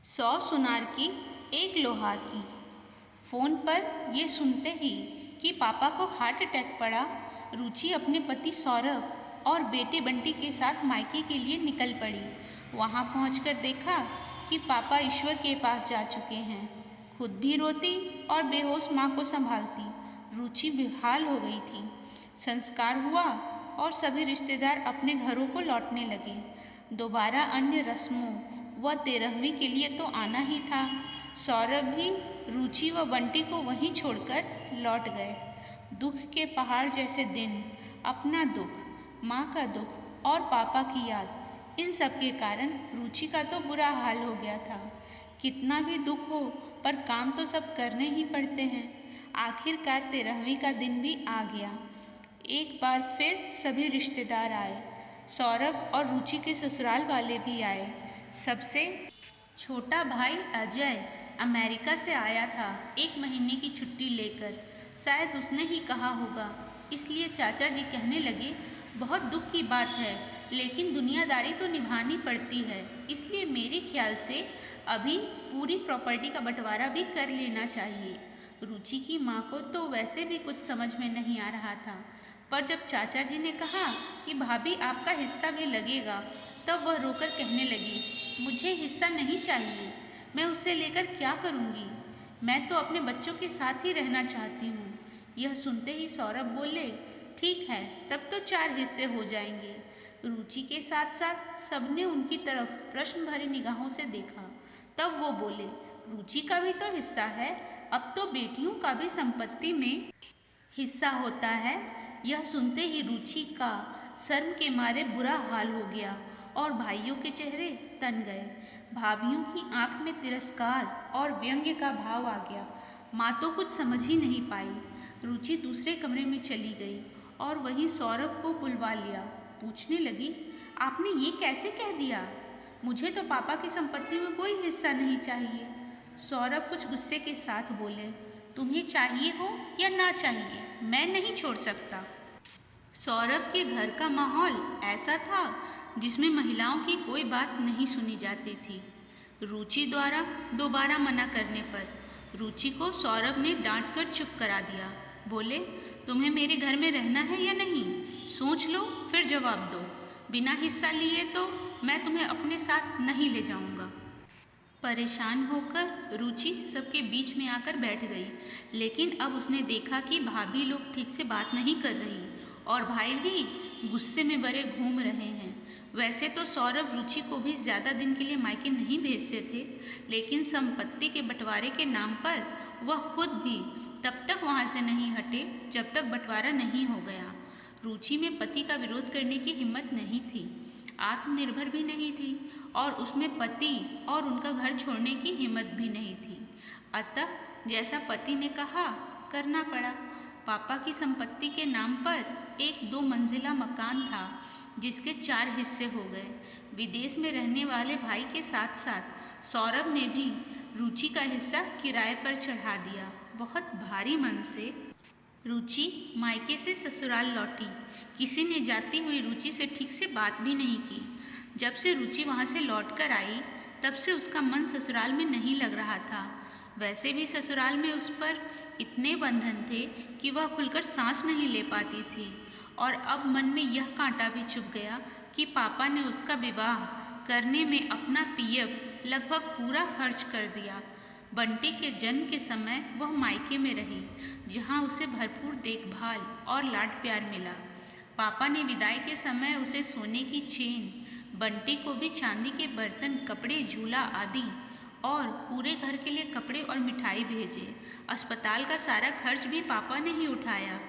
100 सुनार की एक लोहार की। फ़ोन पर ये सुनते ही कि पापा को हार्ट अटैक पड़ा, रुचि अपने पति सौरभ और बेटे बंटी के साथ मायके के लिए निकल पड़ी। वहाँ पहुँचकर देखा कि पापा ईश्वर के पास जा चुके हैं। खुद भी रोती और बेहोश माँ को संभालती रुचि बेहाल हो गई थी। संस्कार हुआ और सभी रिश्तेदार अपने घरों को लौटने लगे। दोबारा अन्य रस्मों व 13वीं के लिए तो आना ही था। सौरभ भी रुचि व बंटी को वहीं छोड़कर लौट गए। दुख के पहाड़ जैसे दिन, अपना दुख, माँ का दुख और पापा की याद, इन सब के कारण रुचि का तो बुरा हाल हो गया था। कितना भी दुख हो पर काम तो सब करने ही पड़ते हैं। आखिरकार 13वीं का दिन भी आ गया। एक बार फिर सभी रिश्तेदार आए। सौरभ और रुचि के ससुराल वाले भी आए। सबसे छोटा भाई अजय अमेरिका से आया था 1 महीने की छुट्टी लेकर। शायद उसने ही कहा होगा, इसलिए चाचा जी कहने लगे, बहुत दुख की बात है लेकिन दुनियादारी तो निभानी पड़ती है, इसलिए मेरे ख्याल से अभी पूरी प्रॉपर्टी का बंटवारा भी कर लेना चाहिए। रुचि की माँ को तो वैसे भी कुछ समझ में नहीं आ रहा था, पर जब चाचा जी ने कहा कि भाभी आपका हिस्सा भी लगेगा, तब वह रोकर कहने लगी, मुझे हिस्सा नहीं चाहिए, मैं उसे लेकर क्या करूँगी, मैं तो अपने बच्चों के साथ ही रहना चाहती हूँ। यह सुनते ही सौरभ बोले, ठीक है, तब तो 4 हिस्से हो जाएंगे। रुचि के साथ साथ सबने उनकी तरफ प्रश्न भरी निगाहों से देखा। तब वो बोले, रुचि का भी तो हिस्सा है, अब तो बेटियों का भी संपत्ति में हिस्सा होता है। यह सुनते ही रुचि का शर्म के मारे बुरा हाल हो गया और भाइयों के चेहरे तन गए। भाभियों की आंख में तिरस्कार और व्यंग्य का भाव आ गया। माँ तो कुछ समझ ही नहीं पाई। रुचि दूसरे कमरे में चली गई और वहीं सौरभ को बुलवा लिया। पूछने लगी, आपने ये कैसे कह दिया? मुझे तो पापा की संपत्ति में कोई हिस्सा नहीं चाहिए। सौरभ कुछ गुस्से के साथ बोले, तुम्हें चाहिए हो या ना चाहिए, मैं नहीं छोड़ सकता। सौरभ के घर का माहौल ऐसा था जिसमें महिलाओं की कोई बात नहीं सुनी जाती थी। रुचि द्वारा दोबारा मना करने पर रुचि को सौरभ ने डांट कर चुप करा दिया। बोले, तुम्हें मेरे घर में रहना है या नहीं, सोच लो फिर जवाब दो। बिना हिस्सा लिए तो मैं तुम्हें अपने साथ नहीं ले जाऊंगा। परेशान होकर रुचि सबके बीच में आकर बैठ गई, लेकिन अब उसने देखा कि भाभी लोग ठीक से बात नहीं कर रही और भाई भी गुस्से में भरे घूम रहे हैं। वैसे तो सौरभ रुचि को भी ज़्यादा दिन के लिए मायके नहीं भेजते थे, लेकिन संपत्ति के बंटवारे के नाम पर वह खुद भी तब तक वहाँ से नहीं हटे जब तक बंटवारा नहीं हो गया। रुचि में पति का विरोध करने की हिम्मत नहीं थी, आत्मनिर्भर भी नहीं थी और उसमें पति और उनका घर छोड़ने की हिम्मत भी नहीं थी। अतः जैसा पति ने कहा करना पड़ा। पापा की संपत्ति के नाम पर एक 2 मंजिला मकान था जिसके 4 हिस्से हो गए। विदेश में रहने वाले भाई के साथ साथ सौरभ ने भी रुचि का हिस्सा किराए पर चढ़ा दिया। बहुत भारी मन से रुचि मायके से ससुराल लौटी। किसी ने जाती हुई रुचि से ठीक से बात भी नहीं की। जब से रुचि वहाँ से लौट कर आई तब से उसका मन ससुराल में नहीं लग रहा था। वैसे भी ससुराल में उस पर इतने बंधन थे कि वह खुलकर सांस नहीं ले पाती थी और अब मन में यह कांटा भी चुभ गया कि पापा ने उसका विवाह करने में अपना पीएफ लगभग पूरा खर्च कर दिया। बंटी के जन्म के समय वह मायके में रही, जहां उसे भरपूर देखभाल और लाड प्यार मिला। पापा ने विदाई के समय उसे सोने की चेन, बंटी को भी चांदी के बर्तन, कपड़े, झूला आदि और पूरे घर के लिए कपड़े और मिठाई भेजे। अस्पताल का सारा खर्च भी पापा ने ही उठाया।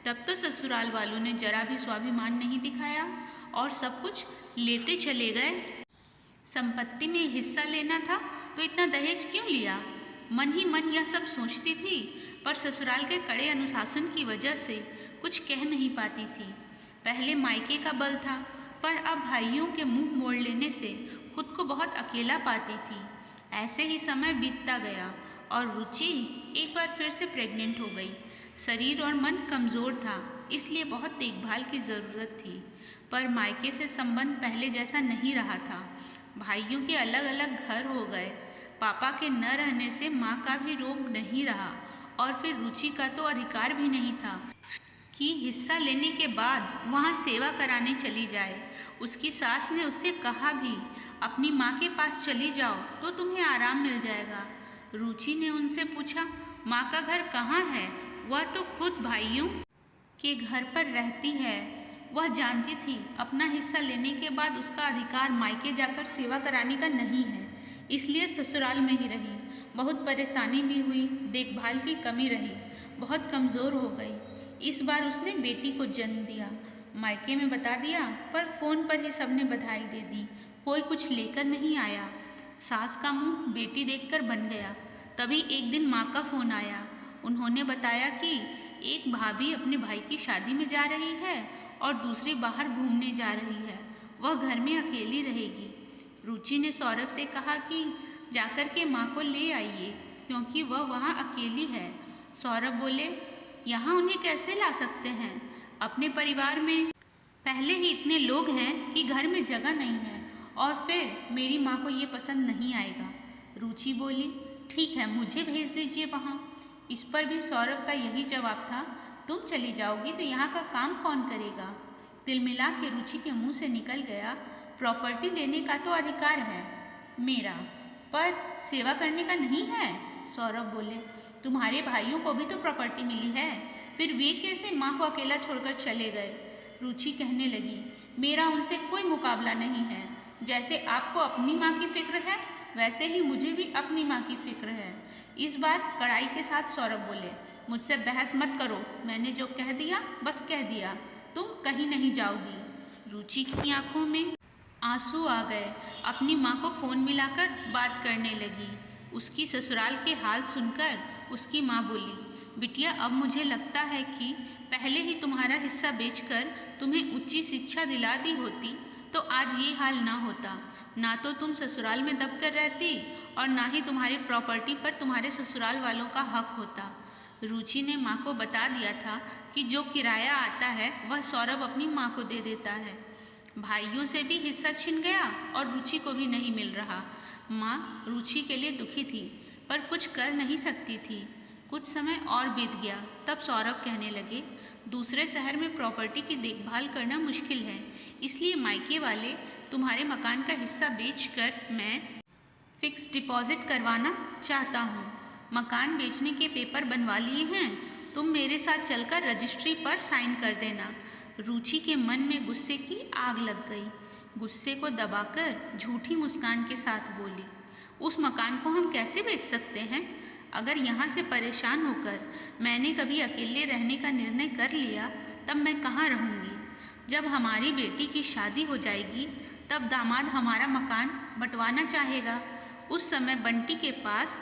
तब तो ससुराल वालों ने जरा भी स्वाभिमान नहीं दिखाया और सब कुछ लेते चले गए। संपत्ति में हिस्सा लेना था तो इतना दहेज क्यों लिया? मन ही मन यह सब सोचती थी, पर ससुराल के कड़े अनुशासन की वजह से कुछ कह नहीं पाती थी। पहले मायके का बल था, पर अब भाइयों के मुंह मोड़ लेने से खुद को बहुत अकेला पाती थी। ऐसे ही समय बीतता गया और रुचि एक बार फिर से प्रेग्नेंट हो गई। शरीर और मन कमज़ोर था, इसलिए बहुत देखभाल की ज़रूरत थी, पर मायके से संबंध पहले जैसा नहीं रहा था। भाइयों के अलग अलग घर हो गए पापा के न रहने से माँ का भी रोब नहीं रहा और फिर रुचि का तो अधिकार भी नहीं था कि हिस्सा लेने के बाद वहाँ सेवा कराने चली जाए। उसकी सास ने उससे कहा भी, अपनी माँ के पास चली जाओ तो तुम्हें आराम मिल जाएगा। रुचि ने उनसे पूछा, माँ का घर कहाँ है? वह तो खुद भाइयों के घर पर रहती है। वह जानती थी अपना हिस्सा लेने के बाद उसका अधिकार मायके जाकर सेवा कराने का नहीं है, इसलिए ससुराल में ही रही। बहुत परेशानी भी हुई, देखभाल की कमी रही, बहुत कमज़ोर हो गई। इस बार उसने बेटी को जन्म दिया। मायके में बता दिया, पर फ़ोन पर ही सबने बधाई दे दी, कोई कुछ लेकर नहीं आया। सास का मुंह बेटी देखकर बन गया। तभी एक दिन माँ का फ़ोन आया। उन्होंने बताया कि एक भाभी अपने भाई की शादी में जा रही है और दूसरी बाहर घूमने जा रही है। वह घर में अकेली रहेगी। रुचि ने सौरभ से कहा कि जाकर के माँ को ले आइए, क्योंकि वह वहाँ अकेली है। सौरभ बोले, यहाँ उन्हें कैसे ला सकते हैं? अपने परिवार में पहले ही इतने लोग हैं कि घर में जगह नहीं है, और फिर मेरी माँ को ये पसंद नहीं आएगा। रुचि बोली, ठीक है, मुझे भेज दीजिए वहाँ। इस पर भी सौरभ का यही जवाब था, तुम चली जाओगी तो यहाँ का काम कौन करेगा? तिलमिला के रुचि के मुंह से निकल गया, प्रॉपर्टी लेने का तो अधिकार है मेरा, पर सेवा करने का नहीं है। सौरभ बोले, तुम्हारे भाइयों को भी तो प्रॉपर्टी मिली है, फिर वे कैसे माँ को अकेला छोड़कर चले गए? रुचि कहने लगी, मेरा उनसे कोई मुकाबला नहीं है। जैसे आपको अपनी माँ की फिक्र है, वैसे ही मुझे भी अपनी माँ की फिक्र है। इस बार कड़ाई के साथ सौरभ बोले, मुझसे बहस मत करो, मैंने जो कह दिया बस कह दिया, तुम कहीं नहीं जाओगी। रुचि की आंखों में आंसू आ गए। अपनी माँ को फ़ोन मिलाकर बात करने लगी। उसकी ससुराल के हाल सुनकर उसकी माँ बोली, बिटिया, अब मुझे लगता है कि पहले ही तुम्हारा हिस्सा बेचकर तुम्हें ऊंची शिक्षा दिला दी होती तो आज ये हाल ना होता। ना तो तुम ससुराल में दब कर रहती और ना ही तुम्हारी प्रॉपर्टी पर तुम्हारे ससुराल वालों का हक होता। रुचि ने माँ को बता दिया था कि जो किराया आता है वह सौरभ अपनी माँ को दे देता है। भाइयों से भी हिस्सा छिन गया और रुचि को भी नहीं मिल रहा। माँ रुचि के लिए दुखी थी, पर कुछ कर नहीं सकती थी। कुछ समय और बीत गया, तब सौरभ कहने लगे, दूसरे शहर में प्रॉपर्टी की देखभाल करना मुश्किल है, इसलिए मायके वाले तुम्हारे मकान का हिस्सा बेचकर मैं फिक्स डिपॉजिट करवाना चाहता हूँ। मकान बेचने के पेपर बनवा लिए हैं, तुम मेरे साथ चलकर रजिस्ट्री पर साइन कर देना। रुचि के मन में गुस्से की आग लग गई। गुस्से को दबाकर झूठी मुस्कान के साथ बोली, उस मकान को हम कैसे बेच सकते हैं? अगर यहाँ से परेशान होकर मैंने कभी अकेले रहने का निर्णय कर लिया, तब मैं कहाँ रहूँगी? जब हमारी बेटी की शादी हो जाएगी, तब दामाद हमारा मकान बंटवाना चाहेगा। उस समय बंटी के पास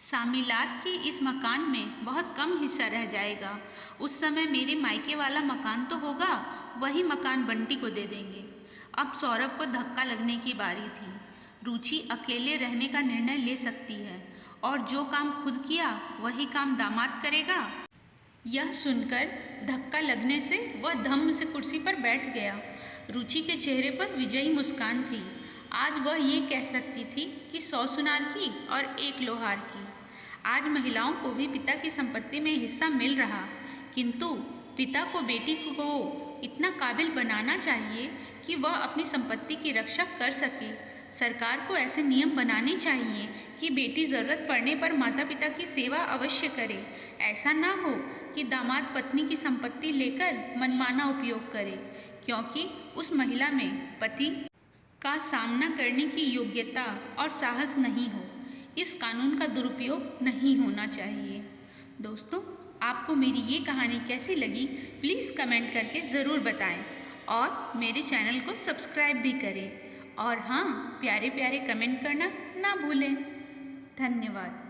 शामिलात के इस मकान में बहुत कम हिस्सा रह जाएगा। उस समय मेरे मायके वाला मकान तो होगा, वही मकान बंटी को दे देंगे। अब सौरभ को धक्का लगने की बारी थी। रुचि अकेले रहने का निर्णय ले सकती है और जो काम खुद किया वही काम दामाद करेगा। यह सुनकर धक्का लगने से वह धम्म से कुर्सी पर बैठ गया। रुचि के चेहरे पर विजयी मुस्कान थी। आज वह ये कह सकती थी कि 100 सुनार की और 1 लोहार की। आज महिलाओं को भी पिता की संपत्ति में हिस्सा मिल रहा, किंतु पिता को बेटी को इतना काबिल बनाना चाहिए कि वह अपनी संपत्ति की रक्षा कर सके। सरकार को ऐसे नियम बनाने चाहिए कि बेटी ज़रूरत पड़ने पर माता पिता की सेवा अवश्य करे। ऐसा ना हो कि दामाद पत्नी की संपत्ति लेकर मनमाना उपयोग करे, क्योंकि उस महिला में पति का सामना करने की योग्यता और साहस नहीं हो। इस कानून का दुरुपयोग नहीं होना चाहिए। दोस्तों, आपको मेरी ये कहानी कैसी लगी, प्लीज़ कमेंट करके ज़रूर बताएं और मेरे चैनल को सब्सक्राइब भी करें। और हाँ, प्यारे प्यारे कमेंट करना ना भूलें। धन्यवाद।